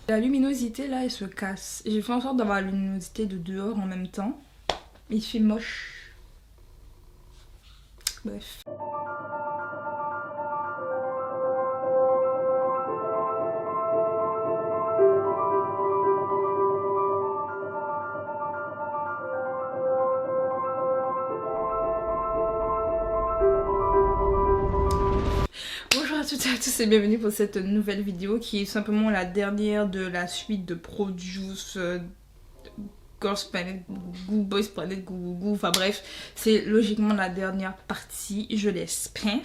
La luminosité là elle se casse. J'ai fait en sorte d'avoir la luminosité de dehors en même temps. Mais il fait moche. Bref. Bonjour à toutes et à tous et bienvenue pour cette nouvelle vidéo qui est simplement la dernière de la suite de Produce Girls Planet Goo, Boys Planet Goo Goo, enfin bref, c'est logiquement la dernière partie, je l'espère.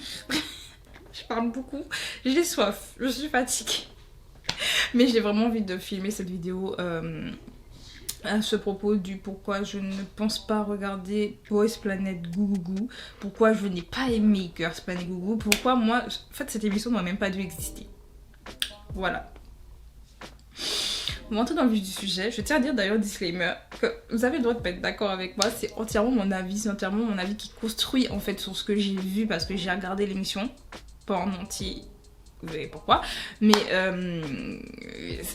Je parle beaucoup, j'ai soif, je suis fatiguée. Mais j'ai vraiment envie de filmer cette vidéo à ce propos du pourquoi je ne pense pas regarder Boys Planet Goo Goo Goo, pourquoi je n'ai pas aimé Girls Planet Goo Goo, pourquoi moi, en fait cette émission n'aurait même pas dû exister. Voilà. On va entrer dans le vif du sujet. Je tiens à dire d'ailleurs, disclaimer, que vous avez le droit de pas être d'accord avec moi, c'est entièrement mon avis, c'est entièrement mon avis qui construit en fait sur ce que j'ai vu parce que j'ai regardé l'émission, pas en entier, vous savez pourquoi, mais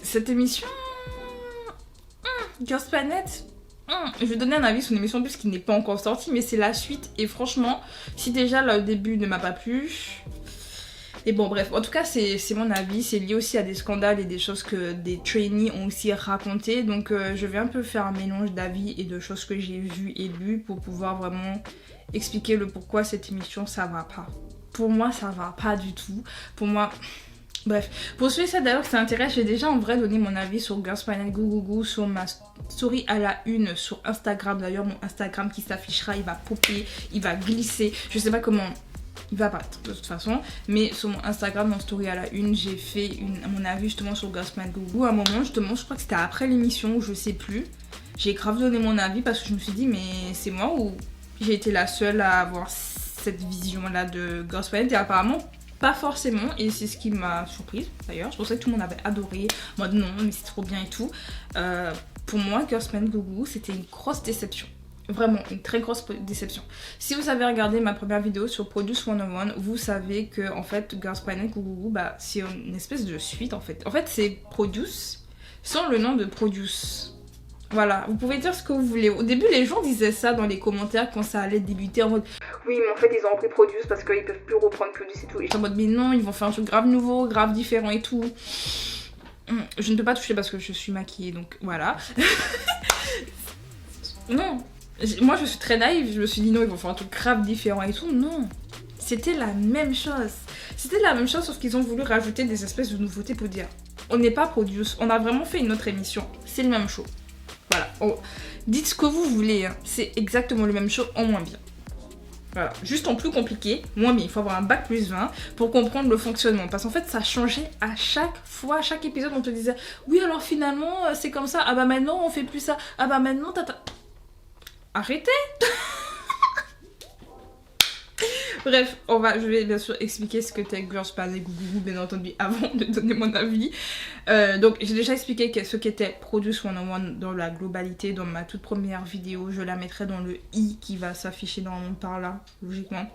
cette émission, Girls Planet, je vais donner un avis sur une émission en plus qui n'est pas encore sortie, mais c'est la suite et franchement, si déjà le début ne m'a pas plu... Et bon bref, en tout cas c'est mon avis, c'est lié aussi à des scandales et des choses que des trainees ont aussi racontées. Donc je vais un peu faire un mélange d'avis et de choses que j'ai vues et lues pour pouvoir vraiment expliquer le pourquoi cette émission ça va pas. Pour moi ça va pas du tout, pour moi... Bref, pour ceux et celles d'ailleurs qui s'intéressent, j'ai déjà en vrai donné mon avis sur Girls Planet Goo Goo Goo sur ma story à la une sur Instagram. D'ailleurs mon Instagram qui s'affichera, il va popper, il va glisser, je sais pas comment... Il va apparaître de toute façon, mais sur mon Instagram, en story à la une, j'ai fait mon avis justement sur Girls Planet Goo Goo Goo. À un moment, justement, je crois que c'était après l'émission, je sais plus. J'ai grave donné mon avis parce que je me suis dit, mais c'est moi ou j'ai été la seule à avoir cette vision-là de Girls Planet et apparemment pas forcément, et c'est ce qui m'a surprise d'ailleurs. C'est pour ça que tout le monde avait adoré. Moi, non, mais c'est trop bien et tout. Pour moi, Girls Planet Goo Goo Goo, c'était une grosse déception. Vraiment une très grosse déception. Si vous avez regardé ma première vidéo sur Produce 101, vous savez que en fait Girls Planet Goo Goo Goo, bah, c'est une espèce de suite en fait. En fait c'est Produce sans le nom de Produce. Voilà, vous pouvez dire ce que vous voulez. Au début les gens disaient ça dans les commentaires quand ça allait débuter en mode oui mais en fait ils ont repris Produce parce qu'ils peuvent plus reprendre Produce et tout. Et j'étais en mode mais non, ils vont faire un truc grave nouveau, grave différent et tout. Je ne peux pas toucher parce que je suis maquillée donc voilà. Non. Moi je suis très naïve, je me suis dit non ils vont faire un truc grave différent et tout, non. C'était la même chose. C'était la même chose sauf qu'ils ont voulu rajouter des espèces de nouveautés pour dire on n'est pas Produce, on a vraiment fait une autre émission, c'est le même show. Voilà, dites ce que vous voulez, hein. C'est exactement le même show en moins bien. Voilà, juste en plus compliqué, moins bien, il faut avoir un bac plus 20 pour comprendre le fonctionnement. Parce qu'en fait ça changeait à chaque fois, à chaque épisode on te disait oui alors finalement c'est comme ça, ah bah maintenant on fait plus ça, ah bah maintenant tata... Arrêtez. Bref, je vais bien sûr expliquer ce que t'es Girls Planet Goo Goo Goo, bien entendu, avant de donner mon avis. Donc j'ai déjà expliqué ce qu'était Produce 101 dans la globalité dans ma toute première vidéo. Je la mettrai dans le i qui va s'afficher normalement par là, logiquement.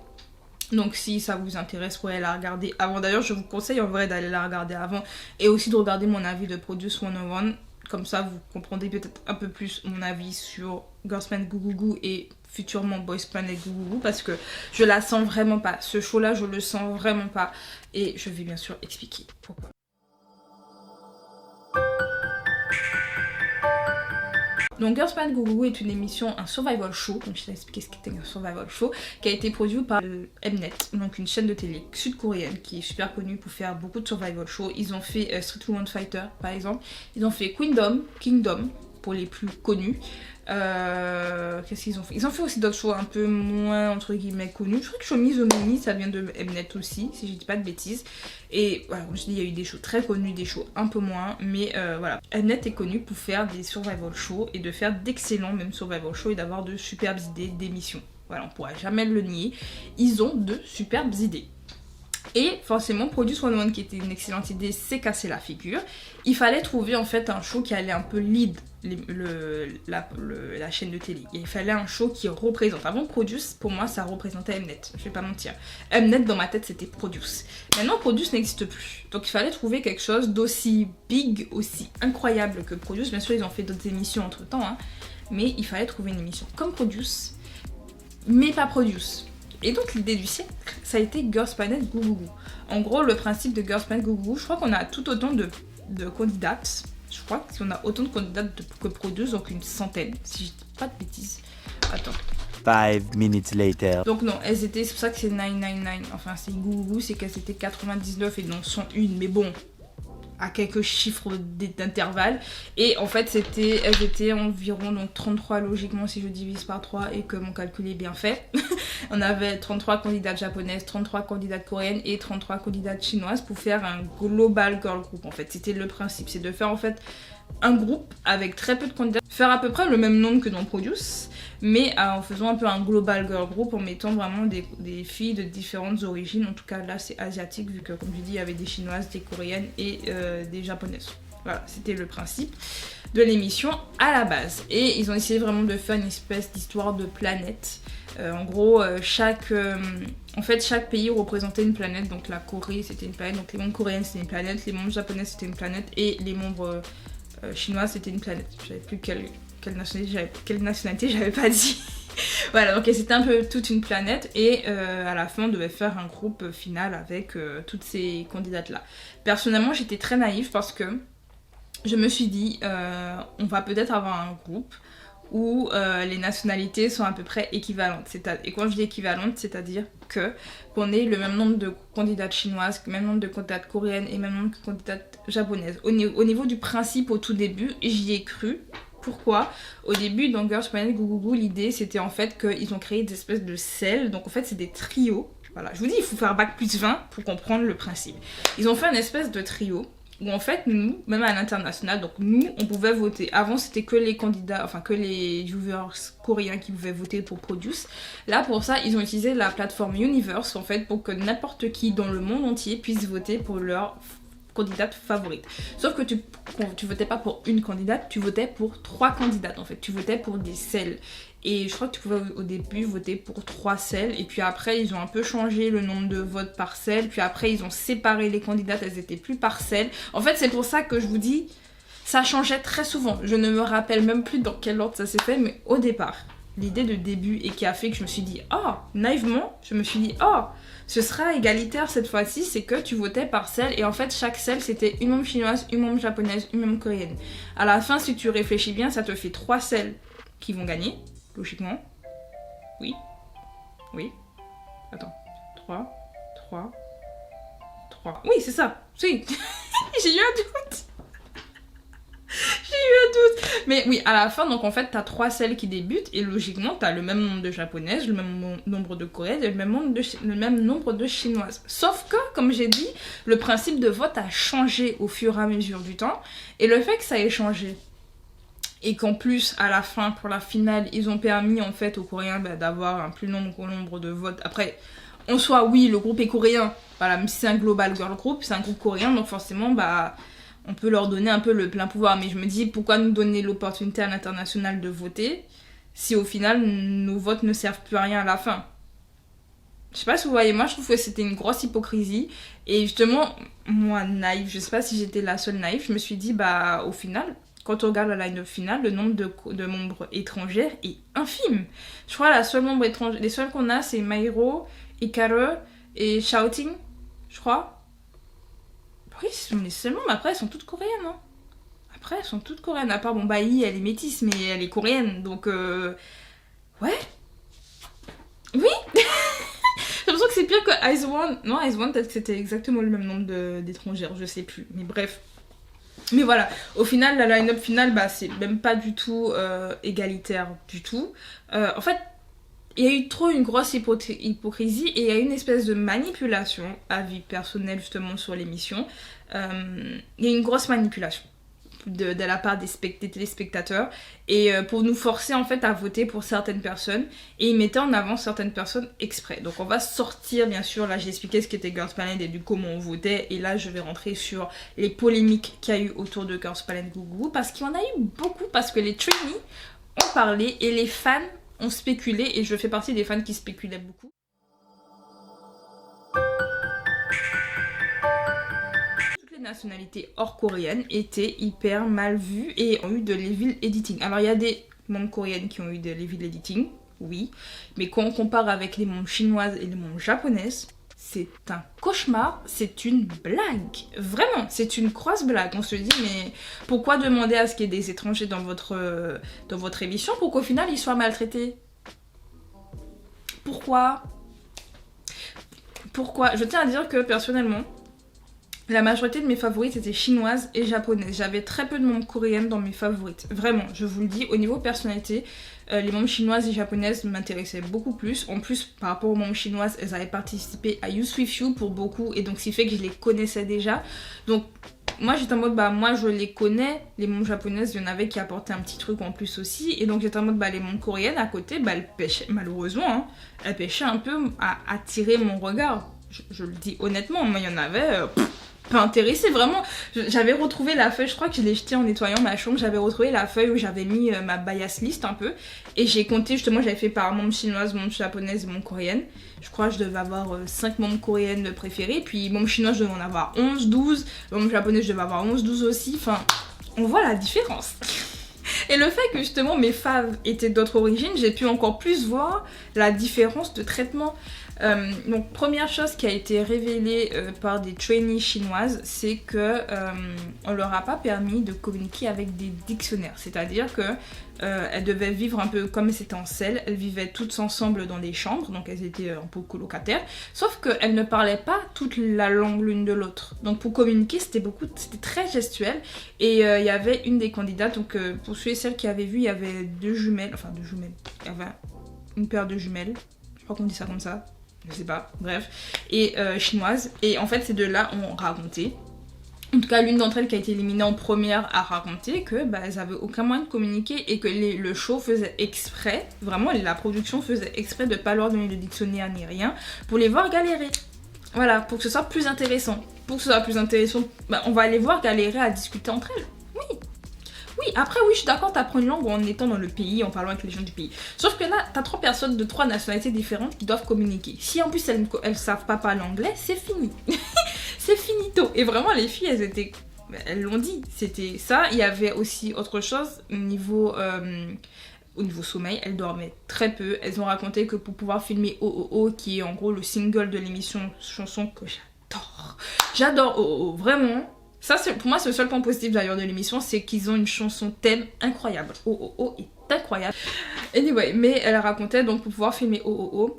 Donc si ça vous intéresse, vous pouvez la regarder avant. D'ailleurs, je vous conseille en vrai d'aller la regarder avant et aussi de regarder mon avis de Produce 101. Comme ça, vous comprendrez peut-être un peu plus mon avis sur Girls Planet Goo Goo Goo et futurement Boys Planet Goo Goo Goo parce que je la sens vraiment pas. Ce show-là, je le sens vraiment pas. Et je vais bien sûr expliquer pourquoi. Donc Girls Planet Goo Goo Goo est une émission, un survival show, donc je t'ai expliqué ce qu'était un survival show, qui a été produit par Mnet, donc une chaîne de télé sud-coréenne qui est super connue pour faire beaucoup de survival shows. Ils ont fait Street Woman Fighter par exemple, ils ont fait Kingdom pour les plus connus. Qu'est-ce qu'ils ont fait? Ils ont fait aussi d'autres shows un peu moins entre guillemets connus. Je crois que Shomi Zomoni ça vient de Mnet aussi, si je dis pas de bêtises. Et voilà, comme je dis, il y a eu des shows très connus, des shows un peu moins, mais voilà. Mnet est connu pour faire des survival shows et de faire d'excellents même survival shows et d'avoir de superbes idées d'émissions. Voilà, on pourra jamais le nier. Ils ont de superbes idées. Et forcément, Produce 101, qui était une excellente idée, s'est cassé la figure. Il fallait trouver en fait un show qui allait un peu lead la chaîne de télé. Et il fallait un show qui représente. Avant Produce, pour moi, ça représentait Mnet. Je vais pas mentir. Mnet, dans ma tête, c'était Produce. Maintenant, Produce n'existe plus. Donc il fallait trouver quelque chose d'aussi big, aussi incroyable que Produce. Bien sûr, ils ont fait d'autres émissions entre-temps, hein. Mais il fallait trouver une émission comme Produce, mais pas Produce. Et donc l'idée du siècle, ça a été Girls Planet Goo Goo Goo. En gros, le principe de Girls Planet Goo Goo Goo, je crois qu'on a tout autant de candidates. Je crois qu'on a autant de candidates que Produce, donc une centaine, si je dis pas de bêtises. Attends. 5 minutes later. Donc non, elles étaient, c'est pour ça que c'est 999. Enfin, c'est Goo Goo Goo, c'est qu'elles étaient 99 et non 101. Mais bon, à quelques chiffres d'intervalle. Et en fait, elles étaient environ donc 33 logiquement si je divise par 3 et que mon calcul est bien fait. On avait 33 candidates japonaises, 33 candidates coréennes et 33 candidates chinoises pour faire un global girl group. En fait, c'était le principe, c'est de faire en fait un groupe avec très peu de candidats, faire à peu près le même nombre que dans Produce, mais en faisant un peu un global girl group, en mettant vraiment des filles de différentes origines. En tout cas là c'est asiatique, vu que comme je dis il y avait des chinoises, des coréennes et des japonaises. Voilà, c'était le principe de l'émission à la base. Et ils ont essayé vraiment de faire une espèce d'histoire de planète. En gros, chaque pays représentait une planète. Donc la Corée c'était une planète, donc les membres coréennes c'était une planète, les membres japonais c'était une planète et les membres chinois c'était une planète. Je savais plus quelle nationalité j'avais pas dit. Voilà, donc c'était un peu toute une planète et à la fin on devait faire un groupe final avec toutes ces candidates là. Personnellement j'étais très naïve parce que je me suis dit on va peut-être avoir un groupe où les nationalités sont à peu près équivalentes. Et quand je dis équivalente, c'est-à-dire qu'on ait le même nombre de candidates chinoises, le même nombre de candidates coréennes et le même nombre de candidates japonaises. Au niveau du principe, au tout début, j'y ai cru. Pourquoi ? Au début, dans Girls Planet Goo Goo Goo, l'idée c'était en fait qu'ils ont créé des espèces de cells. Donc en fait, c'est des trios. Voilà, je vous dis, il faut faire bac plus 20 pour comprendre le principe. Ils ont fait une espèce de trio où en fait nous, même à l'international, donc nous on pouvait voter. Avant c'était que les candidats, enfin que les viewers coréens qui pouvaient voter pour Produce. Là pour ça ils ont utilisé la plateforme Universe en fait pour que n'importe qui dans le monde entier puisse voter pour leur candidate favorite. Sauf que tu votais pas pour une candidate, tu votais pour 3 candidates en fait. Tu votais pour des cells. Et je crois que tu pouvais au début voter pour 3 cells. Et puis après, ils ont un peu changé le nombre de votes par cell. Puis après, ils ont séparé les candidates. Elles étaient plus par cell. En fait, c'est pour ça que je vous dis, ça changeait très souvent. Je ne me rappelle même plus dans quel ordre ça s'est fait. Mais au départ, l'idée de début et qui a fait que je me suis dit, oh, naïvement, je me suis dit, oh, ce sera égalitaire cette fois-ci, c'est que tu votais par cell. Et en fait, chaque cell, c'était une membre chinoise, une membre japonaise, une membre coréenne. À la fin, si tu réfléchis bien, ça te fait 3 cells qui vont gagner. Logiquement. Oui. Attends. 3. Oui, c'est ça. Oui. J'ai eu un doute. Mais oui, à la fin, donc en fait, t'as 3 celles qui débutent et logiquement, t'as le même nombre de japonaises, le même nombre de coréennes et le même nombre de chinoises. Sauf que, comme j'ai dit, le principe de vote a changé au fur et à mesure du temps. Et le fait que ça ait changé et qu'en plus, à la fin, pour la finale, ils ont permis en fait aux Coréens d'avoir un plus grand nombre de votes. Après, en soi, oui, le groupe est coréen. Voilà, même si c'est un global girl group, c'est un groupe coréen, donc forcément, on peut leur donner un peu le plein pouvoir. Mais je me dis, pourquoi nous donner l'opportunité à l'international de voter si au final, nos votes ne servent plus à rien à la fin ? Je sais pas si vous voyez, moi je trouve que c'était une grosse hypocrisie. Et justement, moi, naïve, je sais pas si j'étais la seule naïve, je me suis dit, au final, quand on regarde la line-up finale, le nombre de membres étrangères est infime. Je crois la seule membre étrangère, les seuls qu'on a, c'est Mairo, Hikaru et Shouting, je crois. Oui, ce sont les seuls membres. Après, elles sont toutes coréennes, hein. À part, Bai, elle est métisse, mais elle est coréenne. Donc, ouais. Oui. J'ai l'impression que c'est pire que Ice One. Non, Ice One, peut-être que c'était exactement le même nombre d'étrangères, je sais plus. Mais bref. Mais voilà, au final, la line-up finale, c'est même pas du tout égalitaire du tout. En fait, il y a eu trop une grosse hypocrisie et il y a eu une espèce de manipulation, avis personnel justement sur l'émission. Il y a une grosse manipulation. de la part des téléspectateurs et pour nous forcer en fait à voter pour certaines personnes et ils mettaient en avant certaines personnes exprès. Donc on va sortir bien sûr, là j'ai expliqué ce qu'était Girls Planet et du comment on votait et là je vais rentrer sur les polémiques qu'il y a eu autour de Girls Planet Goo parce qu'il y en a eu beaucoup parce que les trainees ont parlé et les fans ont spéculé et je fais partie des fans qui spéculaient beaucoup. Nationalités hors coréennes étaient hyper mal vues et ont eu de l'evil editing. Alors il y a des membres coréennes qui ont eu de l'evil editing, oui, mais quand on compare avec les membres chinoises et les membres japonaises, c'est un cauchemar, c'est une blague. Vraiment, c'est une grosse blague. On se dit mais pourquoi demander à ce qu'il y ait des étrangers dans votre émission pour qu'au final ils soient maltraités? Pourquoi? Je tiens à dire que personnellement, la majorité de mes favorites étaient chinoises et japonaises. J'avais très peu de membres coréennes dans mes favorites. Vraiment, je vous le dis, au niveau personnalité, les membres chinoises et japonaises m'intéressaient beaucoup plus. En plus, par rapport aux membres chinoises, elles avaient participé à Youth With You pour beaucoup. Et donc, ce qui fait que je les connaissais déjà. Donc, moi, j'étais en mode, moi, je les connais. Les membres japonaises, il y en avait qui apportaient un petit truc en plus aussi. Et donc, j'étais en mode, les membres coréennes, à côté, elles pêchaient, malheureusement, hein, elles pêchaient un peu à attirer mon regard. Je le dis honnêtement, moi, il y en avait... pas intéressée, vraiment. J'avais retrouvé la feuille, je crois que je l'ai jetée en nettoyant ma chambre, j'avais retrouvé la feuille où j'avais mis ma bias list un peu et j'ai compté justement, j'avais fait par membre chinoise, membre japonaise et membre coréenne. Je crois que je devais avoir 5 membres coréennes préférées, puis membre chinoise je devais en avoir 11, 12, membre japonaise je devais avoir 11, 12 aussi, enfin on voit la différence. Et le fait que justement mes faves étaient d'autres origines, j'ai pu encore plus voir la différence de traitement. Donc première chose qui a été révélée par des trainees chinoises, c'est que on leur a pas permis de communiquer avec des dictionnaires, c'est-à-dire que elles devaient vivre un peu comme c'était en selle, elles vivaient toutes ensemble dans des chambres, donc elles étaient un peu colocataires, sauf qu'elles ne parlaient pas toute la langue l'une de l'autre. Donc pour communiquer c'était très gestuel et il y avait une des candidates, donc pour ceux et celles qui avaient vu, il y avait deux jumelles, il y avait une paire de jumelles, je crois qu'on dit ça comme ça. Je sais pas, bref, et chinoise. Et en fait, ces deux-là ont raconté. En tout cas, l'une d'entre elles qui a été éliminée en première a raconté que elles avaient aucun moyen de communiquer et que le show faisait exprès, vraiment la production faisait exprès de pas leur donner de dictionnaire ni rien pour les voir galérer. Voilà, pour que ce soit plus intéressant. Pour que ce soit plus intéressant, on va les voir galérer à discuter entre elles. Oui, après oui, je suis d'accord, t'apprends une langue en étant dans le pays, en parlant avec les gens du pays. Sauf que là, t'as 3 personnes de 3 nationalités différentes qui doivent communiquer. Si en plus elles savent pas parler anglais, c'est fini. C'est finito. Et vraiment, les filles, elles l'ont dit, c'était ça. Il y avait aussi autre chose au niveau sommeil, elles dormaient très peu. Elles ont raconté que pour pouvoir filmer OOO, qui est en gros le single de l'émission, chanson que j'adore OOO, vraiment. Ça, pour moi, c'est le seul point positif d'ailleurs de l'émission, c'est qu'ils ont une chanson thème incroyable. OOO est incroyable. Anyway, mais elle racontait donc pour pouvoir filmer OOO,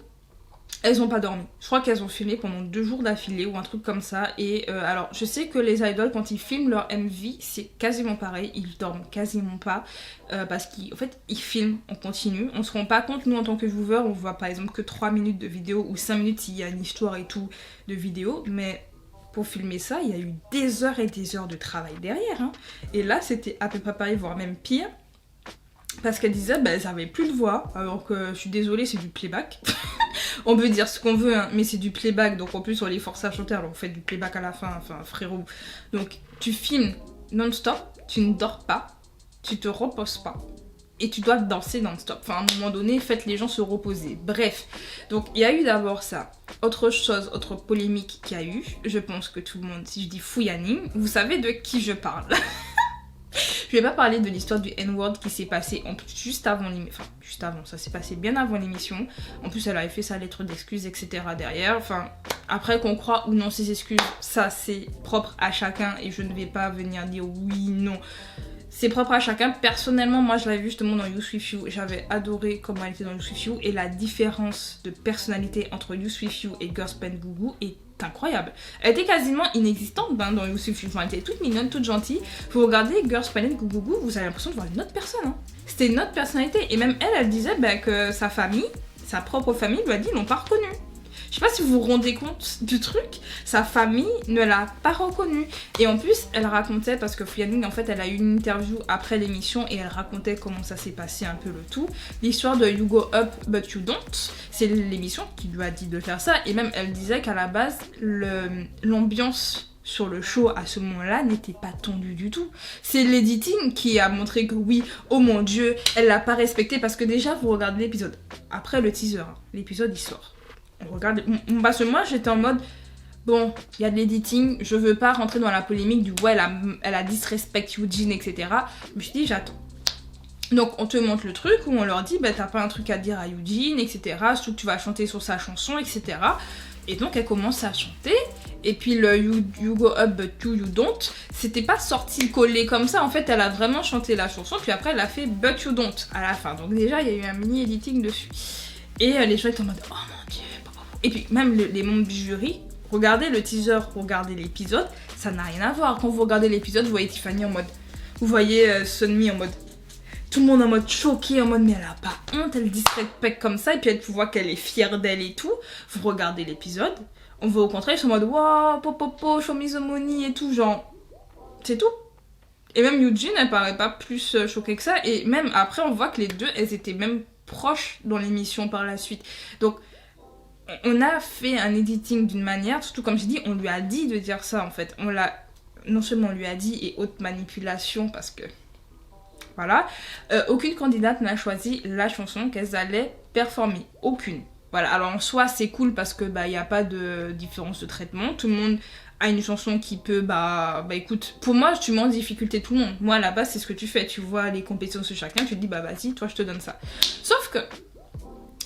elles ont pas dormi. Je crois qu'elles ont filmé pendant 2 jours d'affilée ou un truc comme ça. Et alors, je sais que les idols, quand ils filment leur MV, c'est quasiment pareil. Ils dorment quasiment pas parce qu'en fait, ils filment en continu. On se rend pas compte, nous, en tant que viewer, on voit par exemple que 3 minutes de vidéo ou 5 minutes s'il y a une histoire et tout de vidéo. Mais pour filmer ça, il y a eu des heures et des heures de travail derrière. Hein. Et là, c'était à peu près pareil, voire même pire. Parce qu'elle disait, elles avaient plus de voix. Alors que, je suis désolée, c'est du playback. On peut dire ce qu'on veut, hein, mais c'est du playback. Donc en plus, on les force à chanter. Alors on fait du playback à la fin, enfin frérot. Donc tu filmes non-stop, tu ne dors pas, tu te reposes pas. Et tu dois danser non-stop. Enfin, à un moment donné, faites les gens se reposer. Bref. Donc, il y a eu d'abord ça. Autre chose, autre polémique qu'il y a eu. Je pense que tout le monde, si je dis Fuyani, vous savez de qui je parle. Je vais pas parler de l'histoire du N-word qui s'est passé juste avant l'émission. Enfin, juste avant, ça s'est passé bien avant l'émission. En plus, elle avait fait sa lettre d'excuses, etc. derrière. Enfin, après qu'on croit ou non ses excuses, ça c'est propre à chacun. Et je ne vais pas venir dire oui, non. C'est propre à chacun. Personnellement, moi je l'avais vu justement dans Youth With You. J'avais adoré comment elle était dans Youth With You. Et la différence de personnalité entre Youth With You et Girls Planet Goo est incroyable. Elle était quasiment inexistante dans Youth With You. Enfin, elle était toute mignonne, toute gentille. Vous regardez Girls Planet Goo, vous avez l'impression de voir une autre personne. Hein. C'était une autre personnalité. Et même elle disait que sa famille, sa propre famille lui a dit, ils l'ont pas reconnue. Je sais pas si vous vous rendez compte du truc, sa famille ne l'a pas reconnue. Et en plus, elle racontait, parce que Fu Yanning, en fait, elle a eu une interview après l'émission et elle racontait comment ça s'est passé un peu le tout. L'histoire de You Go Up But You Don't, c'est l'émission qui lui a dit de faire ça. Et même, elle disait qu'à la base, l'ambiance sur le show à ce moment-là n'était pas tendue du tout. C'est l'editing qui a montré que oui, oh mon dieu, elle l'a pas respecté parce que déjà, vous regardez l'épisode. Après le teaser, l'épisode il sort. On regarde, parce que moi j'étais en mode bon, il y a de l'editing, je veux pas rentrer dans la polémique du ouais, elle a disrespect Eugene, etc. Je me suis dit j'attends. Donc on te montre le truc où on leur dit bah t'as pas un truc à dire à Eugene, etc. Surtout que tu vas chanter sur sa chanson, etc. Et donc elle commence à chanter. Et puis le you Go Up But You Don't, c'était pas sorti collé comme ça. En fait, elle a vraiment chanté la chanson. Puis après, elle a fait But You Don't à la fin. Donc déjà, il y a eu un mini editing dessus. Et les gens étaient en mode oh mon dieu. Et puis même les membres du jury, regardez le teaser, regardez l'épisode, ça n'a rien à voir. Quand vous regardez l'épisode, vous voyez Tiffany en mode, vous voyez Sunmi en mode, tout le monde en mode choqué, en mode mais elle a pas honte, elle disrespecte comme ça. Et puis tu vois qu'elle est fière d'elle et tout. Vous regardez l'épisode. On voit au contraire, ils sont en mode waouh, popopo, show me the money et tout, genre, c'est tout. Et même Eugene, elle paraît pas plus choquée que ça. Et même après, on voit que les deux, elles étaient même proches dans l'émission par la suite. Donc, on a fait un editing d'une manière, surtout comme je dis, on lui a dit de dire ça en fait. On l'a, non seulement on lui a dit, et haute manipulation parce que, voilà, aucune candidate n'a choisi la chanson qu'elles allaient performer. Aucune. Voilà, alors en soi c'est cool parce que y a pas de différence de traitement, tout le monde a une chanson qui peut, écoute, pour moi tu mets en difficulté tout le monde, moi à la base c'est ce que tu fais, tu vois les compétences de chacun, tu te dis vas-y, toi je te donne ça. Sauf que,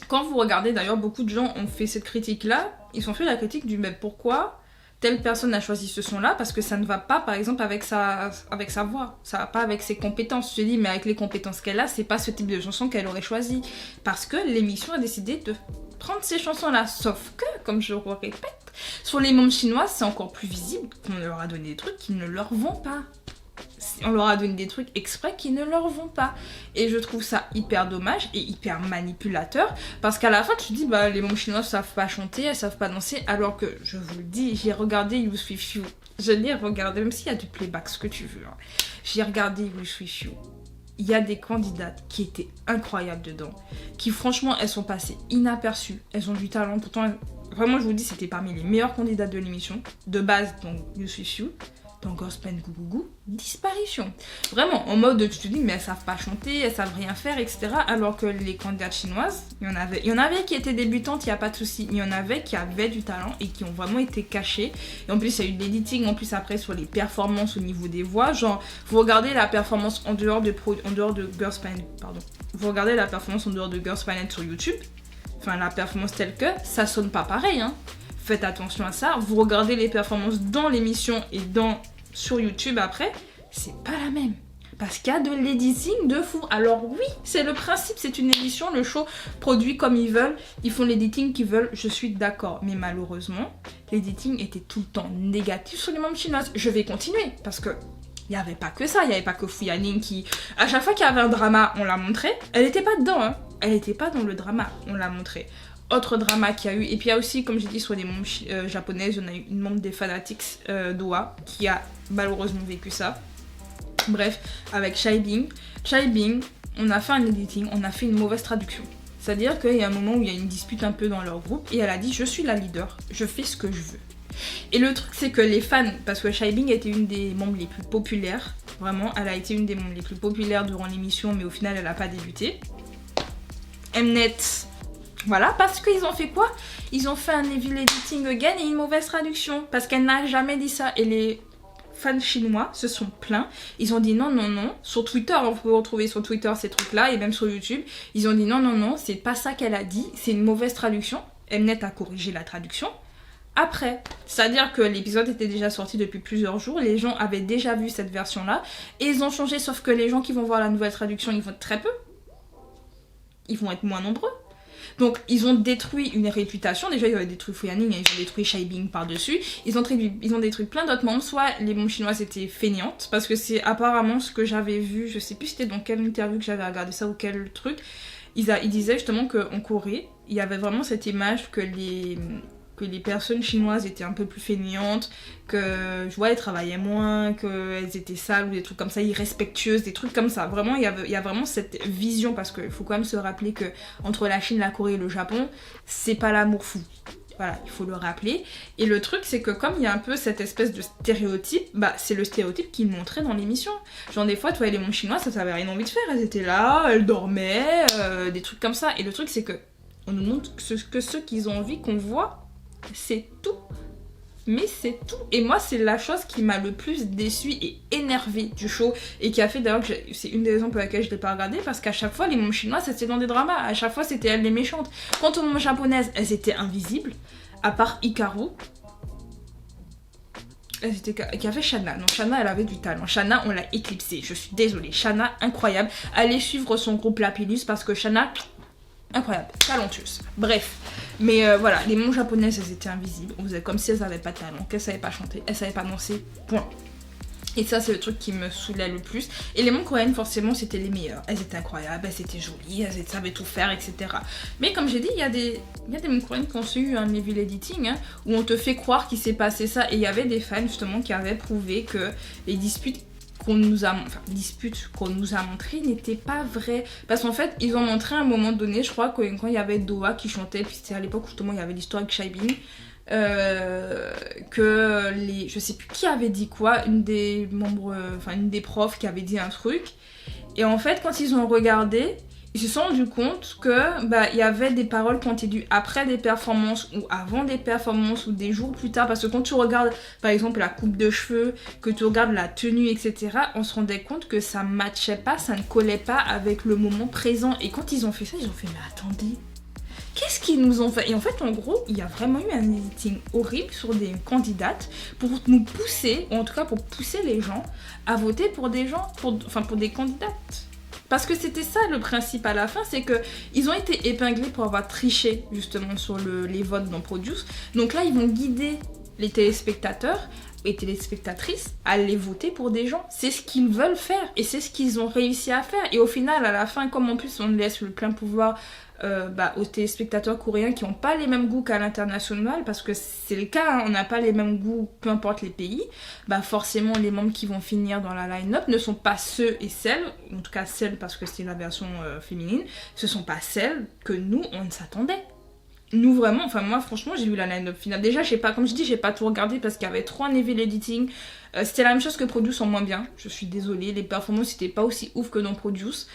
quand vous regardez d'ailleurs, beaucoup de gens ont fait cette critique là, ils ont fait la critique du pourquoi telle personne a choisi ce son-là, parce que ça ne va pas, par exemple, avec sa voix. Ça va pas avec ses compétences. Je te dis, mais avec les compétences qu'elle a, c'est pas ce type de chanson qu'elle aurait choisi. Parce que l'émission a décidé de prendre ces chansons-là. Sauf que, comme je le répète, sur les membres chinois, c'est encore plus visible qu'on leur a donné des trucs qui ne leur vont pas. On leur a donné des trucs exprès qui ne leur vont pas. Et je trouve ça hyper dommage et hyper manipulateur. Parce qu'à la fin, tu te dis, les membres chinois savent pas chanter, elles savent pas danser. Alors que, je vous le dis, j'ai regardé You With You. Je l'ai regardé, même s'il y a du playback, ce que tu veux. Hein. J'ai regardé You With You. Il y a des candidates qui étaient incroyables dedans. Qui, franchement, elles sont passées inaperçues. Elles ont du talent. Pourtant, vraiment, je vous dis, c'était parmi les meilleures candidates de l'émission. De base, donc, You With You. Dans Gospel Gougou, disparition. Vraiment, en mode, tu te dis, mais elles savent pas chanter, elles savent rien faire, etc. Alors que les candidates chinoises, il y en avait qui étaient débutantes, il n'y a pas de souci. Il y en avait qui avaient du talent et qui ont vraiment été cachées. Et en plus, il y a eu de l'editing, en plus après, sur les performances au niveau des voix. Genre, vous regardez la performance en dehors de Girls Planet, pardon. Vous regardez la performance en dehors de Girls Planet sur YouTube. Enfin, la performance telle que, ça sonne pas pareil, hein. Faites attention à ça. Vous regardez les performances dans l'émission et sur YouTube après, c'est pas la même. Parce qu'il y a de l'editing de fou. Alors oui, c'est le principe, c'est une émission, le show produit comme ils veulent, ils font l'editing qu'ils veulent, je suis d'accord. Mais malheureusement, l'editing était tout le temps négatif sur les membres chinoises. Je vais continuer, parce que il n'y avait pas que ça, il n'y avait pas que Fu Yanning qui... À chaque fois qu'il y avait un drama, on l'a montré. Elle n'était pas dedans, hein. Elle n'était pas dans le drama, on l'a montré. Autre drama qu'il y a eu, et puis il y a aussi, comme j'ai dit, sur les membres japonaises, on a eu une membre des Fanatics d'OA qui a malheureusement vécu ça. Bref, avec Chai Bing, on a fait un editing, on a fait une mauvaise traduction. C'est-à-dire qu'il y a un moment où il y a une dispute un peu dans leur groupe, et elle a dit « je suis la leader, je fais ce que je veux ». Et le truc c'est que les fans, parce que Chai Bing était une des membres les plus populaires, vraiment, elle a été une des membres les plus populaires durant l'émission, mais au final elle n'a pas débuté. Mnet... Voilà, parce qu'ils ont fait quoi? Ils ont fait un evil editing again et une mauvaise traduction. Parce qu'elle n'a jamais dit ça. Et les fans chinois se sont plaints. Ils ont dit non. Sur Twitter, on peut retrouver sur Twitter ces trucs-là. Et même sur YouTube, ils ont dit non, c'est pas ça qu'elle a dit. C'est une mauvaise traduction. Mnet a corrigé la traduction. Après, c'est-à-dire que l'épisode était déjà sorti depuis plusieurs jours. Les gens avaient déjà vu cette version-là. Et ils ont changé, sauf que les gens qui vont voir la nouvelle traduction, ils vont être très peu. Ils vont être moins nombreux. Donc ils ont détruit une réputation, déjà ils avaient détruit Fu Yanning et ils ont détruit Chai Bing par-dessus, ils ont détruit plein d'autres membres, soit les membres chinoises étaient feignantes, parce que c'est apparemment ce que j'avais vu, je sais plus c'était dans quelle interview que j'avais regardé ça ou quel truc, Ils disaient justement qu'en Corée, il y avait vraiment cette image que les personnes chinoises étaient un peu plus fainéantes, que je vois, elles travaillaient moins, qu'elles étaient sales ou des trucs comme ça, irrespectueuses, des trucs comme ça. Vraiment, il y a vraiment cette vision, parce qu'il faut quand même se rappeler que entre la Chine, la Corée et le Japon, c'est pas l'amour fou. Voilà, il faut le rappeler. Et le truc, c'est que comme il y a un peu cette espèce de stéréotype, bah c'est le stéréotype qu'ils montraient dans l'émission. Genre des fois, tu vois, les mondes chinois, ça avait rien envie de faire. Elles étaient là, elles dormaient, des trucs comme ça. Et le truc, c'est que on nous montre que ceux qu'ils ont envie qu'on voit, c'est tout. Mais c'est tout. Et moi, c'est la chose qui m'a le plus déçue et énervée du show. Et qui a fait d'ailleurs que c'est une des raisons pour laquelle je l'ai pas regardé. Parce qu'à chaque fois, les mômes chinoises, c'était dans des dramas. À chaque fois, c'était elles les méchantes. Quant aux mômes japonaises, elles étaient invisibles. À part Hikaru. Qui avait Shanna. Non, Shanna, elle avait du talent. Shanna, on l'a éclipsée. Je suis désolée. Shanna, incroyable. Allez suivre son groupe Lapillus parce que Shanna, incroyable, talentueuse. Bref. Mais voilà, les mômes japonaises, elles étaient invisibles. On faisait comme si elles n'avaient pas de talent, qu'elles savaient pas chanter, elles savaient pas danser. Point. Et ça, c'est le truc qui me saoulait le plus. Et les mômes coréennes, forcément, c'était les meilleures. Elles étaient incroyables, elles étaient jolies, elles savaient tout faire, etc. Mais comme j'ai dit, il y a des mômes coréennes qui ont eu un level editing, hein, où on te fait croire qu'il s'est passé ça. Et il y avait des fans, justement, qui avaient prouvé que les disputes qu'on nous a montrées n'étaient pas vraies. Parce qu'en fait, ils ont montré à un moment donné, je crois, que quand il y avait Doha qui chantait, puis c'était à l'époque où justement il y avait l'histoire avec Shaibin, je sais plus qui avait dit quoi, une des profs qui avait dit un truc. Et en fait, quand ils ont regardé, ils se sont rendus compte que il y avait des paroles qui ont été dites après des performances ou avant des performances ou des jours plus tard, parce que quand tu regardes par exemple la coupe de cheveux, que tu regardes la tenue, etc., on se rendait compte que ça matchait pas, ça ne collait pas avec le moment présent. Et quand ils ont fait ça, ils ont fait mais attendez, qu'est-ce qu'ils nous ont fait? Et en fait, en gros, il y a vraiment eu un editing horrible sur des candidates pour nous pousser, ou en tout cas pour pousser les gens à voter pour des gens, pour des candidates. Parce que c'était ça le principe à la fin, c'est qu'ils ont été épinglés pour avoir triché justement sur les votes dans Produce. Donc là, ils vont guider les téléspectateurs et téléspectatrices à les voter pour des gens. C'est ce qu'ils veulent faire et c'est ce qu'ils ont réussi à faire. Et au final, à la fin, comme en plus on laisse le plein pouvoir aux téléspectateurs coréens qui n'ont pas les mêmes goûts qu'à l'international, parce que c'est le cas, hein, on n'a pas les mêmes goûts peu importe les pays, forcément les membres qui vont finir dans la line-up ne sont pas ceux et celles, en tout cas celles parce que c'est la version féminine, ce sont pas celles que nous on s'attendait. Nous vraiment, moi franchement j'ai vu la line-up finale. Déjà comme je dis, j'ai pas tout regardé parce qu'il y avait trop un level editing. C'était la même chose que Produce en moins bien, je suis désolée, les performances n'étaient pas aussi ouf que dans Produce.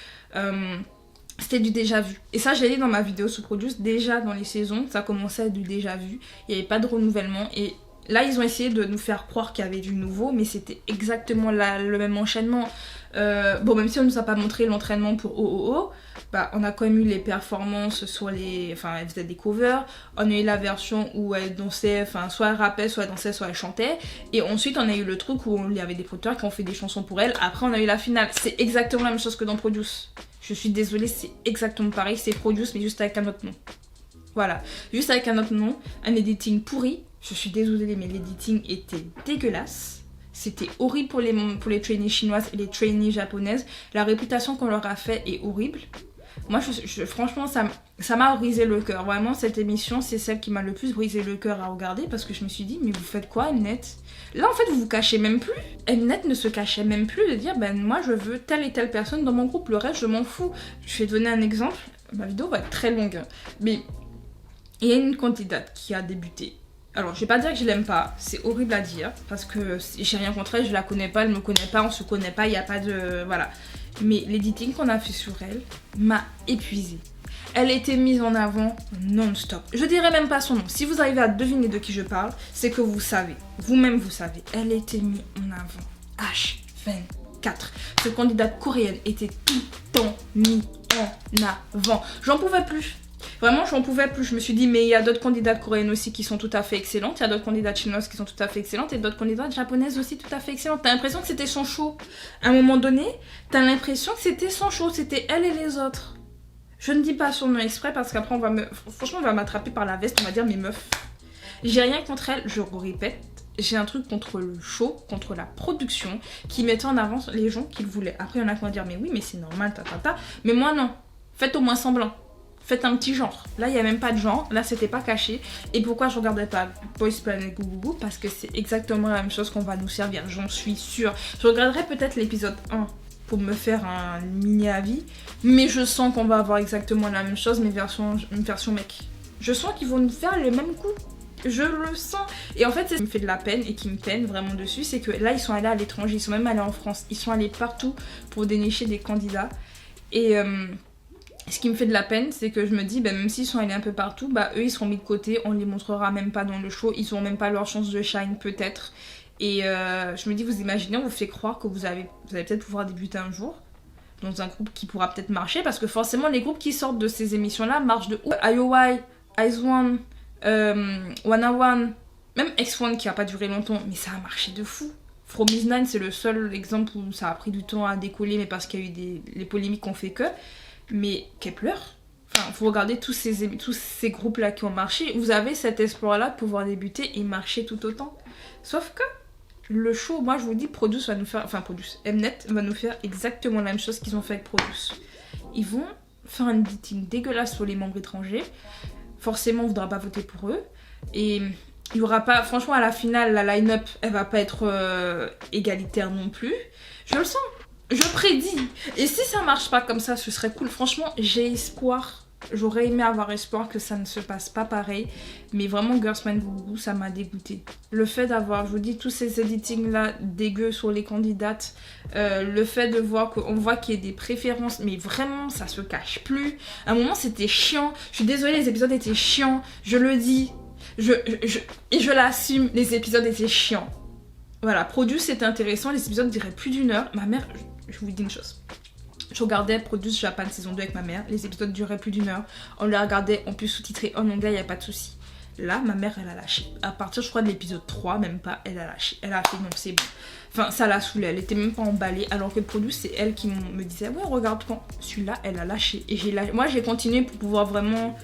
C'était du déjà vu. Et ça, j'ai dit dans ma vidéo sur Produce, déjà dans les saisons, ça commençait à être du déjà vu. Il n'y avait pas de renouvellement. Et là, ils ont essayé de nous faire croire qu'il y avait du nouveau, mais c'était exactement le même enchaînement. Même si on ne nous a pas montré l'entraînement pour OOO, on a quand même eu les performances sur elles faisaient des covers. On a eu la version où elles dansaient, soit elles rappaient, soit elles dansaient, soit elles chantaient. Et ensuite, on a eu le truc où il y avait des producteurs qui ont fait des chansons pour elles. Après, on a eu la finale. C'est exactement la même chose que dans Produce. Je suis désolée, c'est exactement pareil. C'est Produce, mais juste avec un autre nom. Voilà, juste avec un autre nom, un editing pourri. Je suis désolée, mais l'editing était dégueulasse. C'était horrible pour les trainees chinoises et les trainees japonaises. La réputation qu'on leur a fait est horrible. Moi, franchement, ça m'a brisé le cœur. Vraiment, cette émission, c'est celle qui m'a le plus brisé le cœur à regarder parce que je me suis dit, mais vous faites quoi, Mnet? Là, en fait, vous vous cachez même plus. Mnet ne se cachait même plus de dire, moi, je veux telle et telle personne dans mon groupe. Le reste, je m'en fous. Je vais donner un exemple. Ma vidéo va être très longue. Mais il y a une candidate qui a débuté. Alors, je vais pas dire que je l'aime pas, c'est horrible à dire, parce que j'ai rien contre elle, je la connais pas, elle me connaît pas, on se connaît pas, il y a pas de... Voilà. Mais l'editing qu'on a fait sur elle m'a épuisée. Elle a été mise en avant non-stop. Je dirais même pas son nom. Si vous arrivez à deviner de qui je parle, c'est que vous savez. Vous-même, vous savez. Elle a été mise en avant. H24. Cette candidate coréenne était tout le temps mise en avant. J'en pouvais plus. Vraiment, j'en pouvais plus. Je me suis dit, mais il y a d'autres candidates coréennes aussi qui sont tout à fait excellentes. Il y a d'autres candidates chinoises qui sont tout à fait excellentes. Et d'autres candidates japonaises aussi tout à fait excellentes. T'as l'impression que c'était son show. À un moment donné, t'as l'impression que c'était son show. C'était elle et les autres. Je ne dis pas son nom exprès parce qu'après, franchement, on va m'attraper par la veste. On va dire, mais meuf. J'ai rien contre elle, je vous répète. J'ai un truc contre le show, contre la production, qui mettait en avant les gens qu'ils voulaient. Après, il y en a qui vont dire, mais oui, mais c'est normal, Mais moi, non. Faites au moins semblant. Faites un petit genre. Là, il n'y a même pas de genre. Là, c'était pas caché. Et pourquoi je regardais pas Boys Planet Gougougou? Parce que c'est exactement la même chose qu'on va nous servir. J'en suis sûre. Je regarderai peut-être l'épisode 1 pour me faire un mini avis. Mais je sens qu'on va avoir exactement la même chose, mais une version mec. Je sens qu'ils vont nous faire le même coup. Je le sens. Et en fait, ce qui me fait de la peine et qui me peine vraiment dessus, c'est que là, ils sont allés à l'étranger. Ils sont même allés en France. Ils sont allés partout pour dénicher des candidats. Et... ce qui me fait de la peine, c'est que je me dis, même s'ils sont allés un peu partout, eux ils seront mis de côté, on les montrera même pas dans le show, ils n'auront même pas leur chance de shine peut-être. Et je me dis, vous imaginez, on vous fait croire que vous allez peut-être pouvoir débuter un jour dans un groupe qui pourra peut-être marcher, parce que forcément les groupes qui sortent de ces émissions-là marchent de ouf. IOI, IZ*ONE, 101, même X1 qui a pas duré longtemps, mais ça a marché de fou. From Is 9, c'est le seul exemple où ça a pris du temps à décoller, mais parce qu'il y a eu les polémiques qu'on fait que. Mais Kep1er, enfin, faut regarder tous ces groupes-là qui ont marché. Vous avez cet espoir-là de pouvoir débuter et marcher tout autant. Sauf que le show, moi je vous dis, Produce va nous faire, enfin Produce, Mnet va nous faire exactement la même chose qu'ils ont fait avec Produce. Ils vont faire un editing dégueulasse sur les membres étrangers. Forcément, on ne voudra pas voter pour eux. Et il y aura pas, franchement, à la finale, la line-up, elle va pas être égalitaire non plus. Je le sens. Je prédis. Et si ça marche pas comme ça, ce serait cool. Franchement, j'ai espoir. J'aurais aimé avoir espoir que ça ne se passe pas pareil. Mais vraiment, Girls Planet Gougougou, ça m'a dégoûté. Le fait d'avoir, je vous dis, tous ces editings-là dégueux sur les candidates. Le fait de voir qu'on voit qu'il y a des préférences. Mais vraiment, ça se cache plus. À un moment, c'était chiant. Je suis désolée, les épisodes étaient chiants. Je le dis. Et je l'assume, les épisodes étaient chiants. Voilà, Produce, c'était intéressant. Les épisodes duraient plus d'1 heure. Ma mère... Je vous dis une chose. Je regardais Produce Japan saison 2 avec ma mère. Les épisodes duraient plus d'1 heure. On les regardait, on peut sous-titrer en anglais, il n'y a pas de souci. Là, ma mère, elle a lâché. À partir, je crois, de l'épisode 3, même pas, elle a lâché. Elle a fait non, c'est bon. Enfin, ça l'a saoulée. Elle était même pas emballée. Alors que Produce, c'est elle qui me disait, ouais, regarde quand. Celui-là, elle a lâché. Et moi, j'ai continué pour pouvoir vraiment.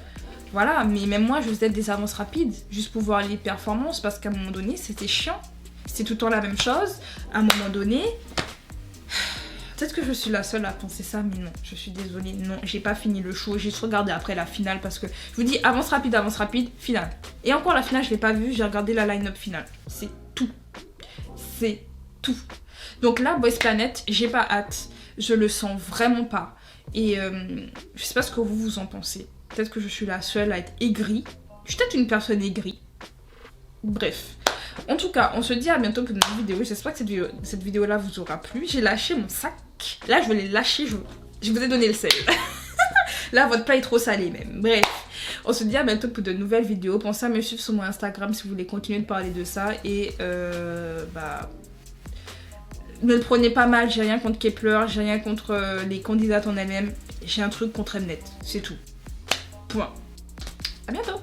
Voilà, mais même moi, je faisais des avances rapides. Juste pour voir les performances. Parce qu'à un moment donné, c'était chiant. C'était tout le temps la même chose. À un moment donné. Peut-être que je suis la seule à penser ça, mais non, je suis désolée, non, j'ai pas fini le show, j'ai juste regardé après la finale parce que je vous dis avance rapide, finale. Et encore la finale, je l'ai pas vue, j'ai regardé la line-up finale. C'est tout. C'est tout. Donc là, Boys Planet, j'ai pas hâte, je le sens vraiment pas. Et je sais pas ce que vous en pensez. Peut-être que je suis la seule à être aigrie. Je suis peut-être une personne aigrie. Bref. En tout cas, on se dit à bientôt pour une nouvelle vidéo. J'espère que cette vidéo-là vous aura plu. J'ai lâché mon sac. Là, je vais les lâcher. Je vous ai donné le sel. Là, votre plat est trop salé même. Bref, on se dit à bientôt pour de nouvelles vidéos. Pensez à me suivre sur mon Instagram si vous voulez continuer de parler de ça. Et ne le prenez pas mal. J'ai rien contre Kep1er. J'ai rien contre les candidates en elles-mêmes. J'ai un truc contre Mnet. C'est tout. Point. À bientôt.